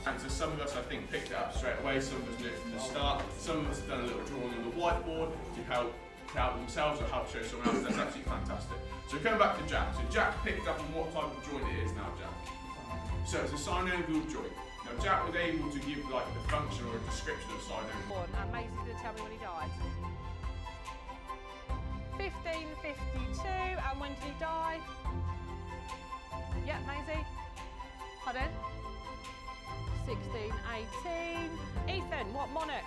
And so some of us, I think, picked it up straight away, some of us knew it from the start, some of us have done a little drawing on the whiteboard to help themselves or help show someone else. That's absolutely fantastic. So coming back to Jack. So Jack picked up on what type of joint it is now, Jack. So it's a synovial joint. Now Jack was able to give like the function or a description of synovial. And Maisey's going to tell me when he died. 1552, and when did he die? Yep, Maisey. Pardon? 1618. Ethan, what monarch?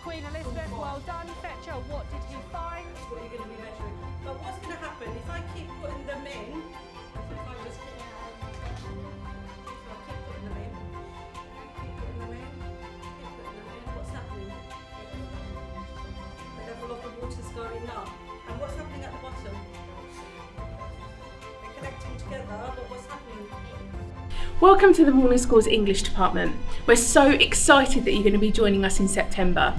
Queen Elizabeth, well done. Fetcher, what did he find? That's what you're going to be measuring. But what's going to happen if I keep putting them in? If I just keep putting them in, keep putting them in, keep putting them in, what's happening? The level of the water's going up. And what's happening at the bottom? They're connecting together, but what's happening? Welcome to the Morning School's English department. We're so excited that you're going to be joining us in September.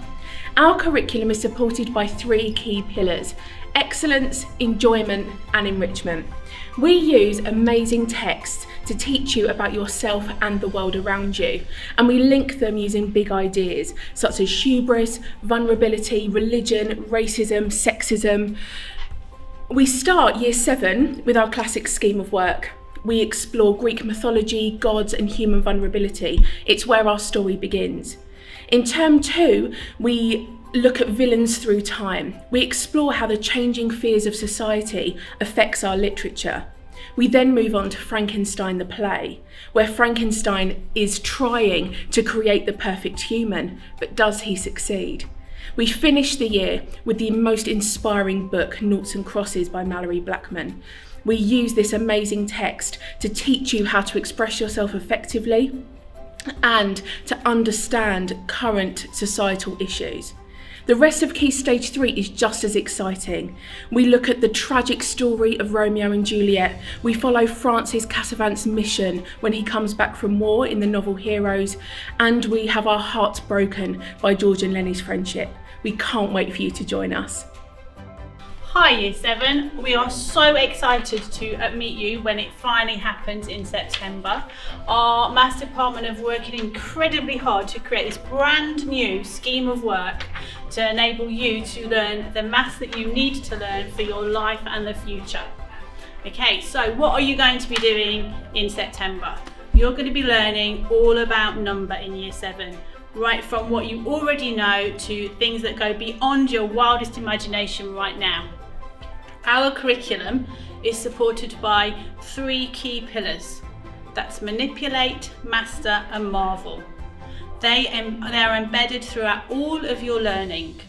Our curriculum is supported by 3 key pillars: excellence, enjoyment and enrichment. We use amazing texts to teach you about yourself and the world around you, and we link them using big ideas such as hubris, vulnerability, religion, racism, sexism. We start Year 7 with our classic scheme of work. We explore Greek mythology, gods and human vulnerability. It's where our story begins. In Term 2, we look at villains through time. We explore how the changing fears of society affects our literature. We then move on to Frankenstein the play, where Frankenstein is trying to create the perfect human, but does he succeed? We finish the year with the most inspiring book, Noughts and Crosses by Mallory Blackman. We use this amazing text to teach you how to express yourself effectively and to understand current societal issues. The rest of Key Stage 3 is just as exciting. We look at the tragic story of Romeo and Juliet. We follow Francis Cassavant's mission when he comes back from war in the novel Heroes, and we have our hearts broken by George and Lenny's friendship. We can't wait for you to join us. Hi Year 7, we are so excited to meet you when it finally happens in September. Our maths department have worked incredibly hard to create this brand new scheme of work to enable you to learn the maths that you need to learn for your life and the future. Okay, so what are you going to be doing in September? You're going to be learning all about number in Year 7. Right from what you already know to things that go beyond your wildest imagination right now. Our curriculum is supported by 3 key pillars. That's manipulate, master and marvel. They are embedded throughout all of your learning.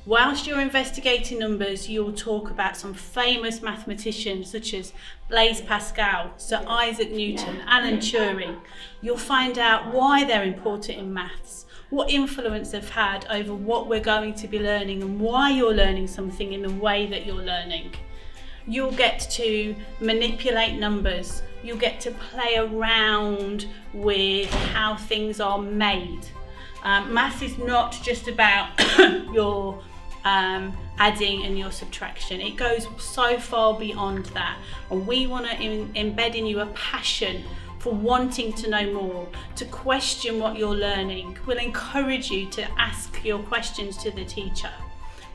Whilst you're investigating numbers, you'll talk about some famous mathematicians such as Blaise Pascal, Sir Isaac Newton, Alan Turing. You'll find out why they're important in maths, what influence they've had over what we're going to be learning and why you're learning something in the way that you're learning. You'll get to manipulate numbers. You'll get to play around with how things are made. Maths is not just about your adding and your subtraction. It goes so far beyond that. And we want to embed in you a passion for wanting to know more, to question what you're learning. We'll encourage you to ask your questions to the teacher.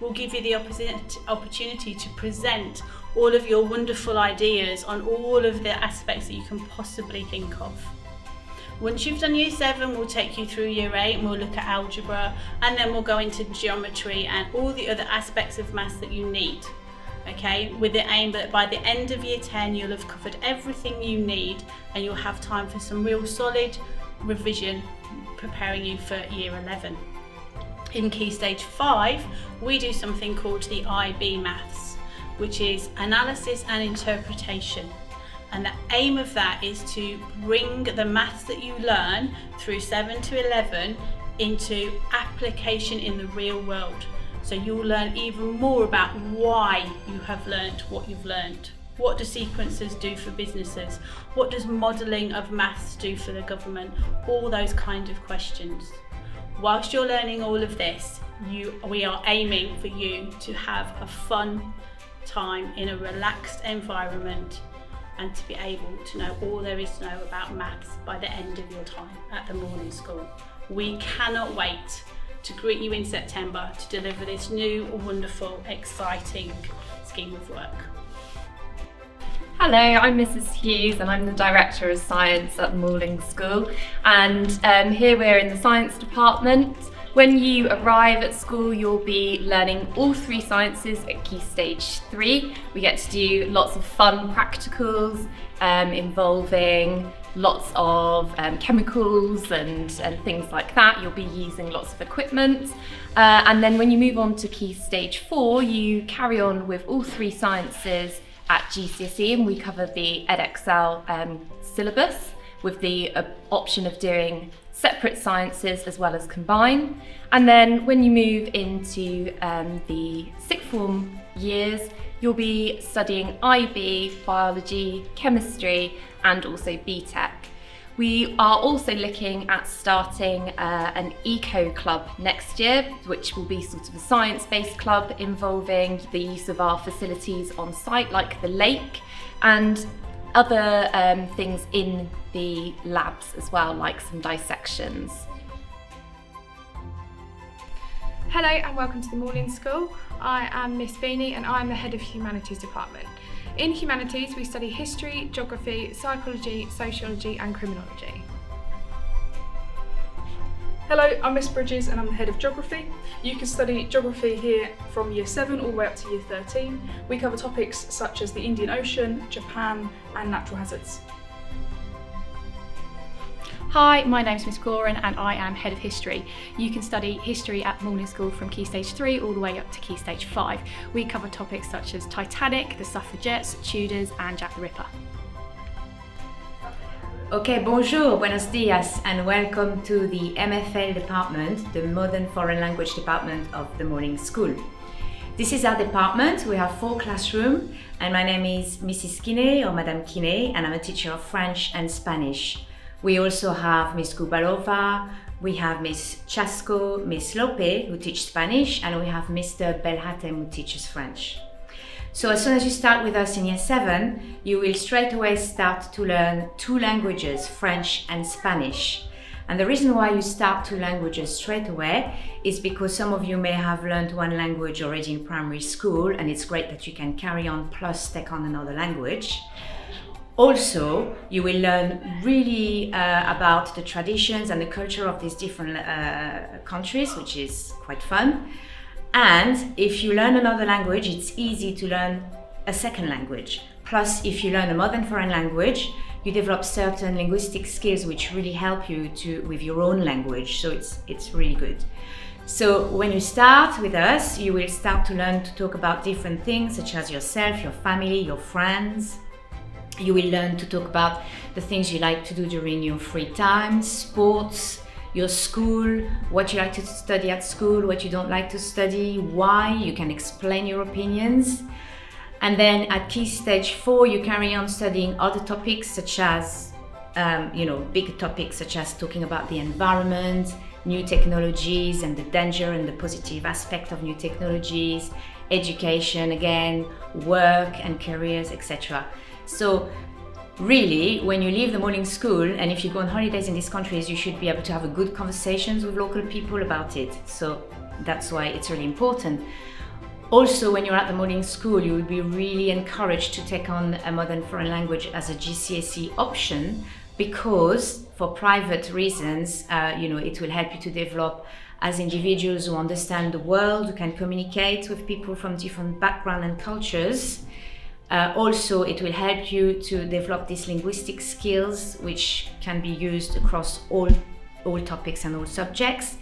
We'll give you the opportunity to present all of your wonderful ideas on all of the aspects that you can possibly think of. Once you've done Year 7, we'll take you through Year 8 and we'll look at algebra, and then we'll go into geometry and all the other aspects of maths that you need. Okay, with the aim that by the end of Year 10 you'll have covered everything you need and you'll have time for some real solid revision preparing you for Year 11. In Key Stage 5, we do something called the IB Maths, which is analysis and interpretation. And the aim of that is to bring the maths that you learn through 7 to 11 into application in the real world. So you'll learn even more about why you have learnt what you've learnt. What do sequences do for businesses? What does modelling of maths do for the government? All those kind of questions. Whilst you're learning all of this, we are aiming for you to have a fun time in a relaxed environment and to be able to know all there is to know about maths by the end of your time at the morning school. We cannot wait to greet you in September to deliver this new, wonderful, exciting scheme of work. Hello, I'm Mrs Hughes and I'm the Director of Science at Morning School, and here we're in the Science Department. When you arrive at school, you'll be learning all 3 sciences at Key Stage 3. We get to do lots of fun practicals involving lots of chemicals and things like that. You'll be using lots of equipment. And then when you move on to Key Stage 4, you carry on with all 3 sciences at GCSE, and we cover the Edexcel syllabus with the option of doing separate sciences as well as combine. And then when you move into the sixth form years, you'll be studying IB, biology, chemistry, and also BTEC. We are also looking at starting an eco club next year, which will be sort of a science-based club involving the use of our facilities on site, like the lake, and other things in the labs as well, like some dissections. Hello and welcome to the Morning School. I am Miss Beaney and I'm the Head of Humanities Department. In Humanities we study history, geography, psychology, sociology and criminology. Hello, I'm Miss Bridges and I'm the Head of Geography. You can study geography here from Year 7 all the way up to Year 13. We cover topics such as the Indian Ocean, Japan and natural hazards. Hi, my name's Miss Goren and I am Head of History. You can study history at Morning School from Key Stage 3 all the way up to Key Stage 5. We cover topics such as Titanic, the Suffragettes, Tudors and Jack the Ripper. Okay, bonjour, buenos dias, and welcome to the MFL department, the Modern Foreign Language department of the Morning School. This is our department. We have 4 classrooms, and my name is Mrs Kinney or Madame Kinney, and I'm a teacher of French and Spanish. We also have Miss Kubalova, we have Miss Chasco, Miss Lope, who teach Spanish, and we have Mr Belhatem, who teaches French. So as soon as you start with us in Year 7, you will straight away start to learn 2 languages, French and Spanish. And the reason why you start 2 languages straight away is because some of you may have learned 1 language already in primary school, and it's great that you can carry on plus take on another language. Also, you will learn really about the traditions and the culture of these different countries, which is quite fun. And if you learn another language, it's easy to learn a second language. Plus, if you learn a modern foreign language, you develop certain linguistic skills which really help you with your own language. So it's really good. So when you start with us, you will start to learn to talk about different things such as yourself, your family, your friends. You will learn to talk about the things you like to do during your free time, sports, your school, what you like to study at school, what you don't like to study, why. You can explain your opinions. And then at Key Stage 4, you carry on studying other topics such as, big topics such as talking about the environment, new technologies and the danger and the positive aspect of new technologies, education again, work and careers, etc. So really, when you leave the morning school, and if you go on holidays in these countries, you should be able to have a good conversations with local people about it. So that's why it's really important. Also, when you're at the morning school, you will be really encouraged to take on a modern foreign language as a GCSE option, because for private reasons, it will help you to develop as individuals who understand the world, who can communicate with people from different backgrounds and cultures. Also, it will help you to develop these linguistic skills, which can be used across all topics and all subjects.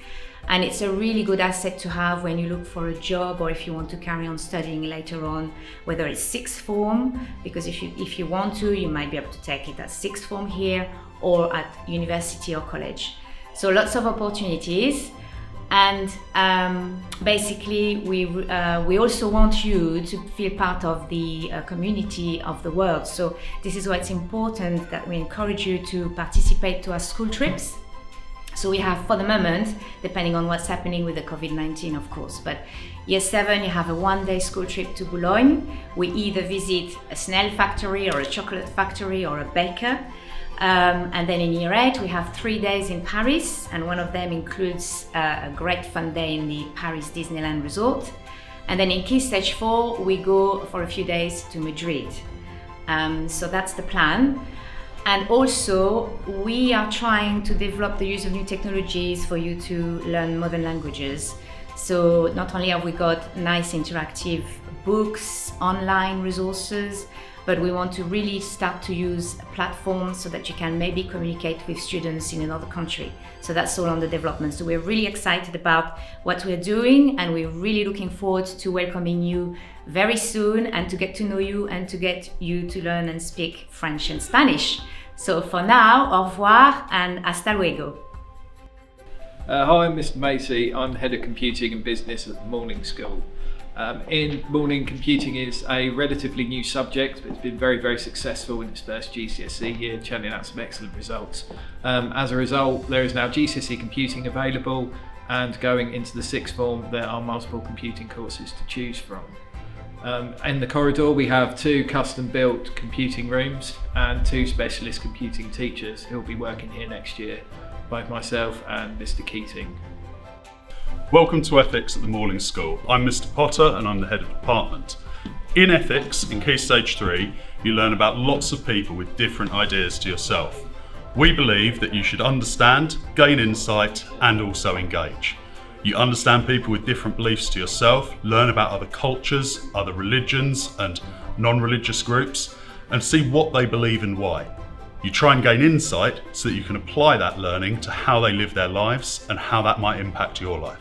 And it's a really good asset to have when you look for a job or if you want to carry on studying later on, whether it's sixth form, because if you want to, you might be able to take it at sixth form here or at university or college. So lots of opportunities. And basically, we also want you to feel part of the community of the world. So this is why it's important that we encourage you to participate to our school trips. So we have, for the moment, depending on what's happening with the COVID-19, of course, but year 7, you have a one-day school trip to Boulogne. We either visit a snail factory or a chocolate factory or a baker. And then in year 8, we have 3 days in Paris, and one of them includes a great fun day in the Paris Disneyland Resort. And then in Key Stage 4, we go for a few days to Madrid. So that's the plan. And also, we are trying to develop the use of new technologies for you to learn modern languages. So not only have we got nice interactive books, online resources, but we want to really start to use platforms so that you can maybe communicate with students in another country. So that's all on the development. So we're really excited about what we're doing, and we're really looking forward to welcoming you very soon and to get to know you and to get you to learn and speak French and Spanish. So for now, au revoir and hasta luego. Hi, I'm Mr Maisey. I'm Head of Computing and Business at the Morning School. In morning, computing is a relatively new subject, but it's been very, very successful in its first GCSE year, churning out some excellent results. As a result, there is now GCSE computing available, and going into the 6th form, there are multiple computing courses to choose from. In the corridor, we have 2 custom-built computing rooms and 2 specialist computing teachers who will be working here next year, both myself and Mr Keating. Welcome to Ethics at the Morning School. I'm Mr Potter and I'm the Head of Department. In Ethics, in Key Stage 3, you learn about lots of people with different ideas to yourself. We believe that you should understand, gain insight and also engage. You understand people with different beliefs to yourself, learn about other cultures, other religions and non-religious groups, and see what they believe and why. You try and gain insight so that you can apply that learning to how they live their lives and how that might impact your life.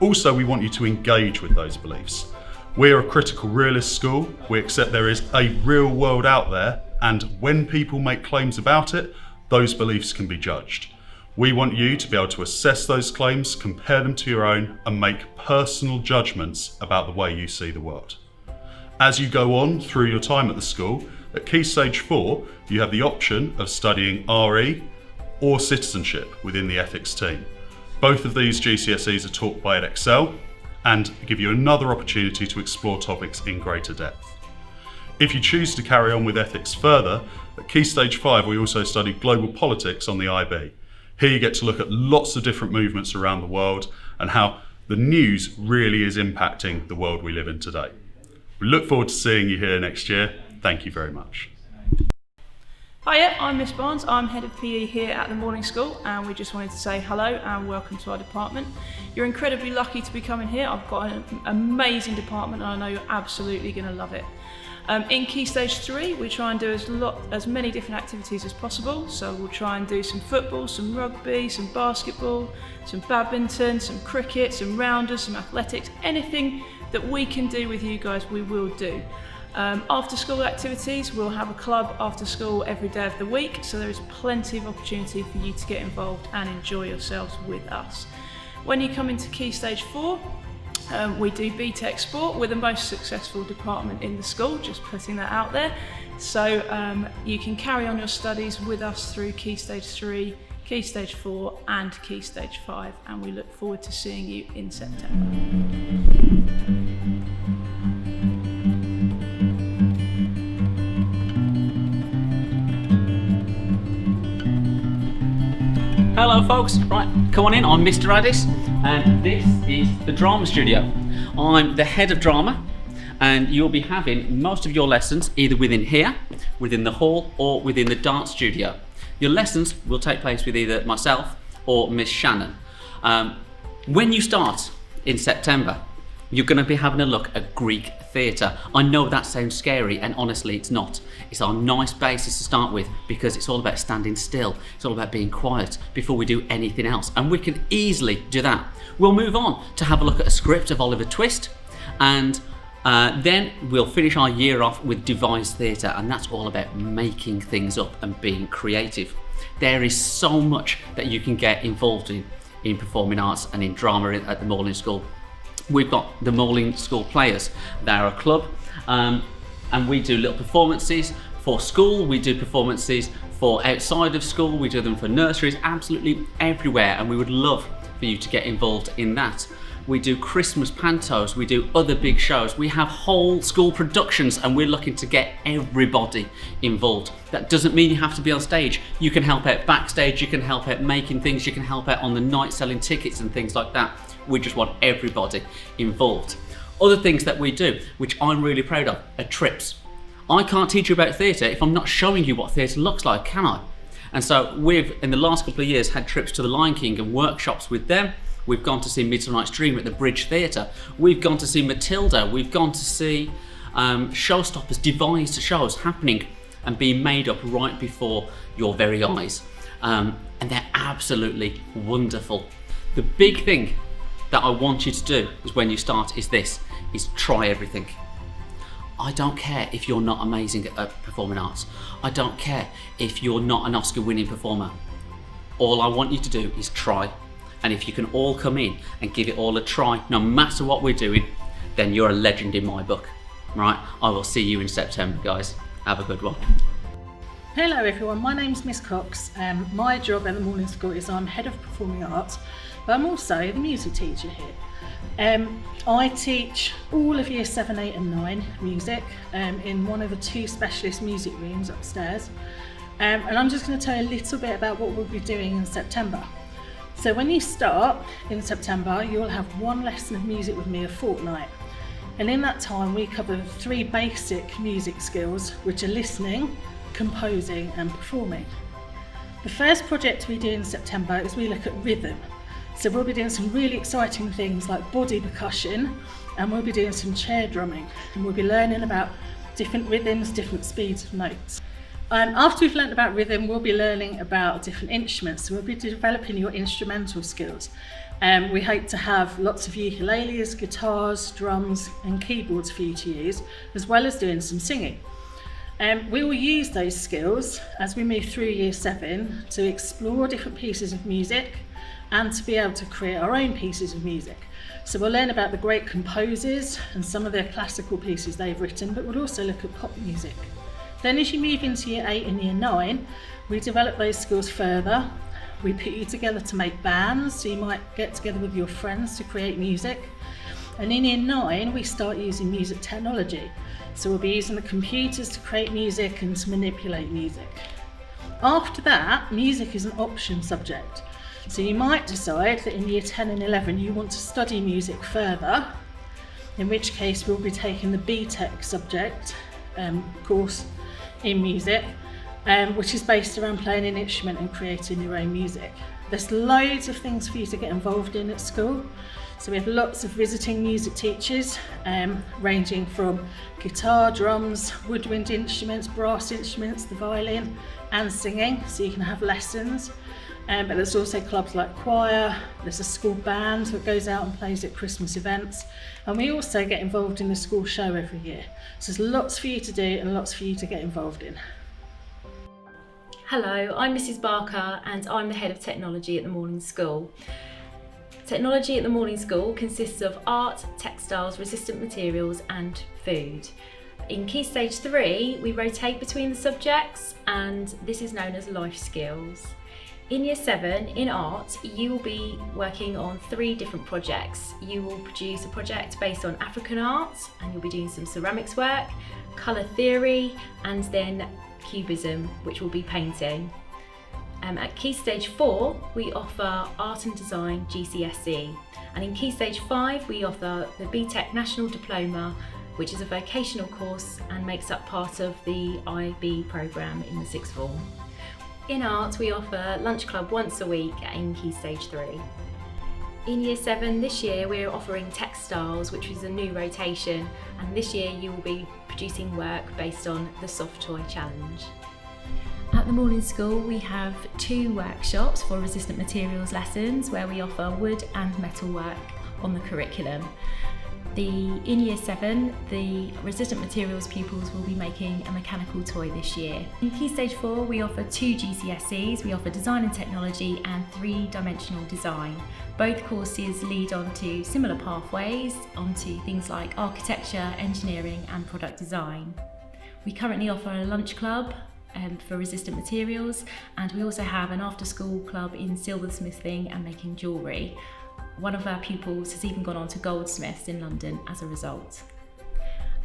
Also, we want you to engage with those beliefs. We're a critical realist school. We accept there is a real world out there, and when people make claims about it, those beliefs can be judged. We want you to be able to assess those claims, compare them to your own, and make personal judgments about the way you see the world. As you go on through your time at the school, at Key Stage 4, you have the option of studying RE or citizenship within the ethics team. Both of these GCSEs are taught by Edexcel and give you another opportunity to explore topics in greater depth. If you choose to carry on with ethics further, at Key Stage 5 we also study global politics on the IB. Here you get to look at lots of different movements around the world and how the news really is impacting the world we live in today. We look forward to seeing you here next year. Thank you very much. Hiya, I'm Miss Barnes. I'm Head of PE here at the Morning School, and we just wanted to say hello and welcome to our department. You're incredibly lucky to be coming here. I've got an amazing department and I know you're absolutely going to love it. In Key Stage 3, we try and do as many different activities as possible. So we'll try and do some football, some rugby, some basketball, some badminton, some cricket, some rounders, some athletics, anything that we can do with you guys, we will do. After school activities, we'll have a club after school every day of the week, so there is plenty of opportunity for you to get involved and enjoy yourselves with us. When you come into Key Stage 4, we do BTEC Sport. We're the most successful department in the school, just putting that out there. So you can carry on your studies with us through Key Stage 3, Key Stage 4 and Key Stage 5, and we look forward to seeing you in September. Hello folks, right, come on in, I'm Mr Addis and this is the drama studio. I'm the head of drama and you'll be having most of your lessons either within here, within the hall or within the dance studio. Your lessons will take place with either myself or Miss Shannon. When you start in September, you're going to be having a look at Greek theatre. I know that sounds scary and honestly it's not. It's our nice basis to start with because it's all about standing still. It's all about being quiet before we do anything else, and we can easily do that. We'll move on to have a look at a script of Oliver Twist, and then we'll finish our year off with devised theatre, and that's all about making things up and being creative. There is so much that you can get involved in performing arts and in drama at the Morlin School. We've got the Morlin School Players. They're a club and we do little performances for school, we do performances for outside of school, we do them for nurseries, absolutely everywhere, and we would love for you to get involved in that. We do Christmas pantos, we do other big shows, we have whole school productions, and we're looking to get everybody involved. That doesn't mean you have to be on stage. You can help out backstage, you can help out making things, you can help out on the night selling tickets and things like that. We just want everybody involved. Other things that we do, which I'm really proud of, are trips. I can't teach you about theatre if I'm not showing you what theatre looks like, can I? And so we've, in the last couple of years, had trips to the Lion King and workshops with them. We've gone to see Midsummer Night's Dream at the Bridge Theatre. We've gone to see Matilda. We've gone to see Showstoppers, devised shows happening and being made up right before your very eyes. And they're absolutely wonderful. The big thing that I want you to do is when you start is try everything. I don't care if you're not amazing at performing arts. I don't care if you're not an Oscar-winning performer. All I want you to do is try. And if you can all come in and give it all a try, no matter what we're doing, then you're a legend in my book. Right? I will see you in September, guys. Have a good one. Hello everyone, my name's Miss Cox. My job at the Morning School is I'm Head of Performing Arts, but I'm also the music teacher here. I teach all of Year 7, 8 and 9 music in one of the 2 specialist music rooms upstairs. And I'm just going to tell you a little bit about what we'll be doing in September. So when you start in September, you'll have 1 lesson of music with me a fortnight. And in that time, we cover 3 basic music skills, which are listening, composing and performing. The first project we do in September is we look at rhythm. So we'll be doing some really exciting things like body percussion, and we'll be doing some chair drumming, and we'll be learning about different rhythms, different speeds of notes. After we've learned about rhythm, we'll be learning about different instruments. So we'll be developing your instrumental skills. We hope to have lots of ukuleles, guitars, drums and keyboards for you to use, as well as doing some singing. We will use those skills as we move through Year 7 to explore different pieces of music and to be able to create our own pieces of music. So we'll learn about the great composers and some of their classical pieces they've written, but we'll also look at pop music. Then as you move into Year 8 and Year 9, we develop those skills further. We put you together to make bands, so you might get together with your friends to create music. And in Year 9, we start using music technology. So we'll be using the computers to create music and to manipulate music. After that, music is an option subject. So you might decide that in Year 10 and 11 you want to study music further, in which case we'll be taking the BTEC subject course in music, which is based around playing an instrument and creating your own music. There's loads of things for you to get involved in at school. So we have lots of visiting music teachers, ranging from guitar, drums, woodwind instruments, brass instruments, the violin, and singing, so you can have lessons. But there's also clubs like choir, there's a school band that goes out and plays at Christmas events, and we also get involved in the school show every year. So there's lots for you to do and lots for you to get involved in. Hello, I'm Mrs Barker and I'm the Head of Technology at the Morning School. Technology at the Morning School consists of art, textiles, resistant materials and food. In Key Stage 3, we rotate between the subjects, and this is known as life skills. In Year 7, in art, you will be working on 3 different projects. You will produce a project based on African art, and you'll be doing some ceramics work, colour theory, and then cubism, which will be painting. At Key Stage 4, we offer Art and Design GCSE, and in Key Stage 5, we offer the BTEC National Diploma, which is a vocational course and makes up part of the IB programme in the 6th form. In art, we offer lunch club once a week in Key Stage 3. In Year 7 this year, we're offering textiles, which is a new rotation, and this year you will be producing work based on the Soft Toy Challenge. At the Morning School, we have 2 workshops for resistant materials lessons where we offer wood and metal work on the curriculum. In Year 7, the resistant materials pupils will be making a mechanical toy this year. In Key Stage 4, we offer 2 GCSEs. We offer Design and Technology and 3-dimensional design. Both courses lead on to similar pathways, onto things like architecture, engineering and product design. We currently offer a lunch club for resistant materials, and we also have an after-school club in silversmithing and making jewellery. One of our pupils has even gone on to Goldsmiths in London as a result.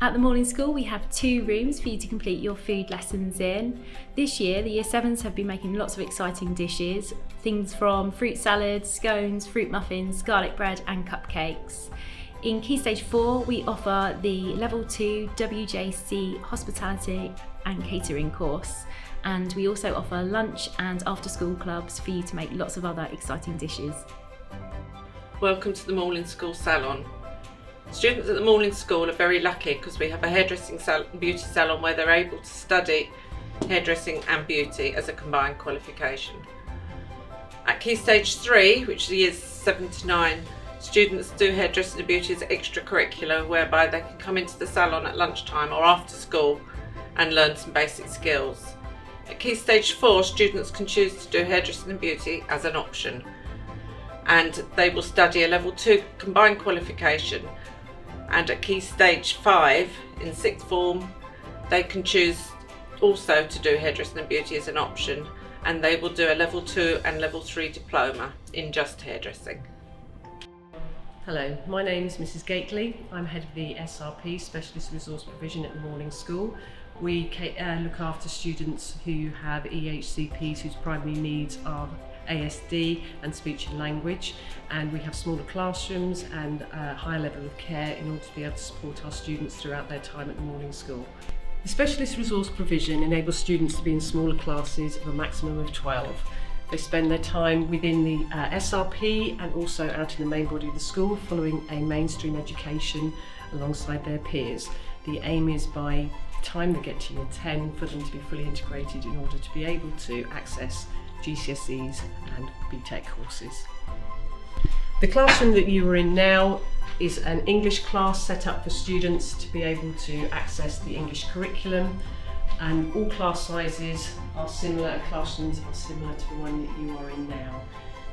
At the Morning School we have 2 rooms for you to complete your food lessons in. This year the Year 7s have been making lots of exciting dishes, things from fruit salads, scones, fruit muffins, garlic bread and cupcakes. In Key Stage 4 we offer the Level 2 WJC Hospitality and Catering course, and we also offer lunch and after school clubs for you to make lots of other exciting dishes. Welcome to the Morning School Salon. Students at the Morning School are very lucky because we have a hairdressing beauty salon where they're able to study hairdressing and beauty as a combined qualification. At Key Stage 3, which is years 7 to 9, students do hairdressing and beauty as extracurricular, whereby they can come into the salon at lunchtime or after school and learn some basic skills. At Key Stage 4, students can choose to do hairdressing and beauty as an option, and they will study a Level 2 combined qualification. And at Key Stage 5, in 6th form, they can choose also to do hairdressing and beauty as an option, and they will do a Level 2 and Level 3 diploma in just hairdressing. Hello, my name is Mrs Gately. I'm head of the SRP, Specialist Resource Provision at the Morning School. We look after students who have EHCPs whose primary needs are ASD and speech and language, and we have smaller classrooms and a higher level of care in order to be able to support our students throughout their time at the Morning School. The Specialist Resource Provision enables students to be in smaller classes of a maximum of 12. They spend their time within the SRP and also out in the main body of the school following a mainstream education alongside their peers. The aim is by the time they get to year 10 for them to be fully integrated in order to be able to access GCSEs and BTEC courses. The classroom that you are in now is an English class set up for students to be able to access the English curriculum, and all class sizes are similar and classrooms are similar to the one that you are in now.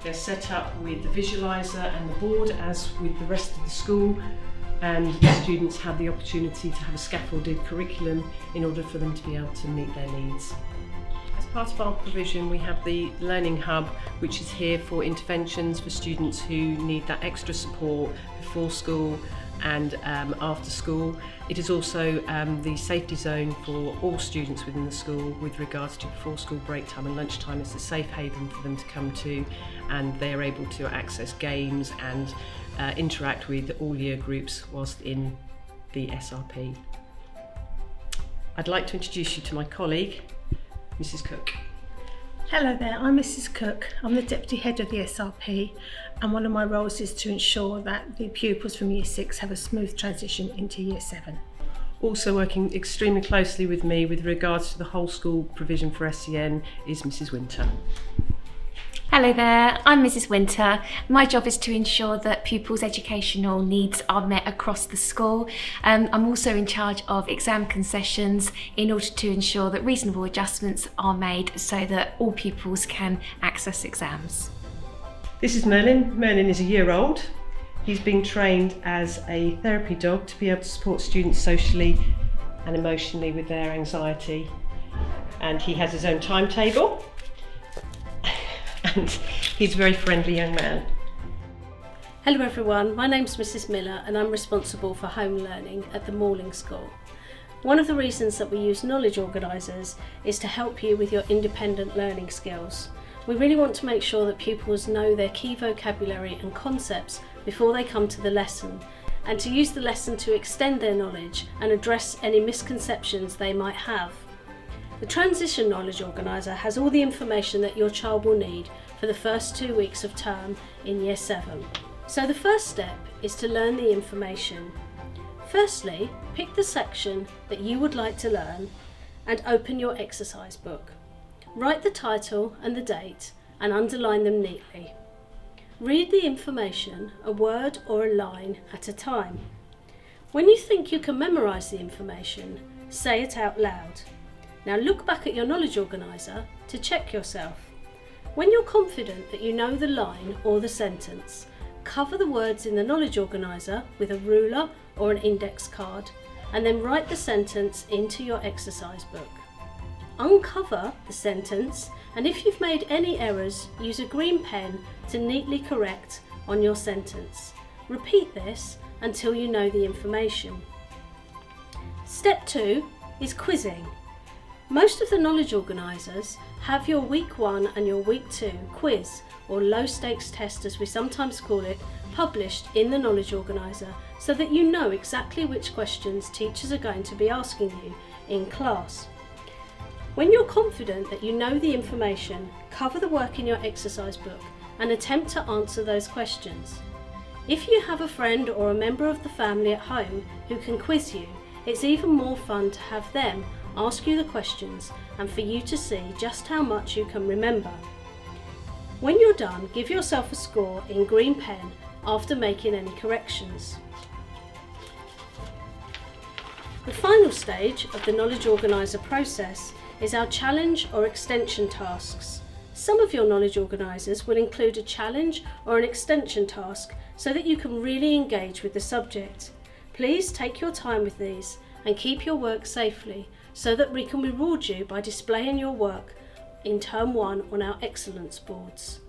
They're set up with the visualiser and the board as with the rest of the school, and the students have the opportunity to have a scaffolded curriculum in order for them to be able to meet their needs. As part of our provision, we have the Learning Hub, which is here for interventions for students who need that extra support before school and after school. It is also the safety zone for all students within the school with regards to before school break time and lunchtime. It's a safe haven for them to come to, and they're able to access games and interact with all year groups whilst in the SRP. I'd like to introduce you to my colleague, Mrs Cook. Hello there, I'm Mrs Cook. I'm the Deputy Head of the SRP, and one of my roles is to ensure that the pupils from Year 6 have a smooth transition into Year 7. Also working extremely closely with me with regards to the whole school provision for SEN is Mrs Winter. Hello there, I'm Mrs Winter. My job is to ensure that pupils' educational needs are met across the school. I'm also in charge of exam concessions in order to ensure that reasonable adjustments are made so that all pupils can access exams. This is Merlin. Merlin is a year old. He's being trained as a therapy dog to be able to support students socially and emotionally with their anxiety. And he has his own timetable. And he's a very friendly young man. Hello everyone, my name's Mrs Miller and I'm responsible for home learning at the Morning School. One of the reasons that we use knowledge organisers is to help you with your independent learning skills. We really want to make sure that pupils know their key vocabulary and concepts before they come to the lesson, and to use the lesson to extend their knowledge and address any misconceptions they might have. The Transition Knowledge Organiser has all the information that your child will need for the first 2 weeks of term in Year 7. So the first step is to learn the information. Firstly, pick the section that you would like to learn and open your exercise book. Write the title and the date and underline them neatly. Read the information a word or a line at a time. When you think you can memorise the information, say it out loud. Now look back at your knowledge organiser to check yourself. When you're confident that you know the line or the sentence, cover the words in the knowledge organiser with a ruler or an index card and then write the sentence into your exercise book. Uncover the sentence, and if you've made any errors, use a green pen to neatly correct on your sentence. Repeat this until you know the information. Step 2 is quizzing. Most of the knowledge organisers have your week 1 and your week 2 quiz, or low stakes test as we sometimes call it, published in the knowledge organiser so that you know exactly which questions teachers are going to be asking you in class. When you're confident that you know the information, cover the work in your exercise book and attempt to answer those questions. If you have a friend or a member of the family at home who can quiz you, it's even more fun to have them ask you the questions and for you to see just how much you can remember. When you're done, give yourself a score in green pen after making any corrections. The final stage of the knowledge organiser process is our challenge or extension tasks. Some of your knowledge organisers will include a challenge or an extension task so that you can really engage with the subject. Please take your time with these and keep your work safely so that we can reward you by displaying your work in Term 1 on our excellence boards.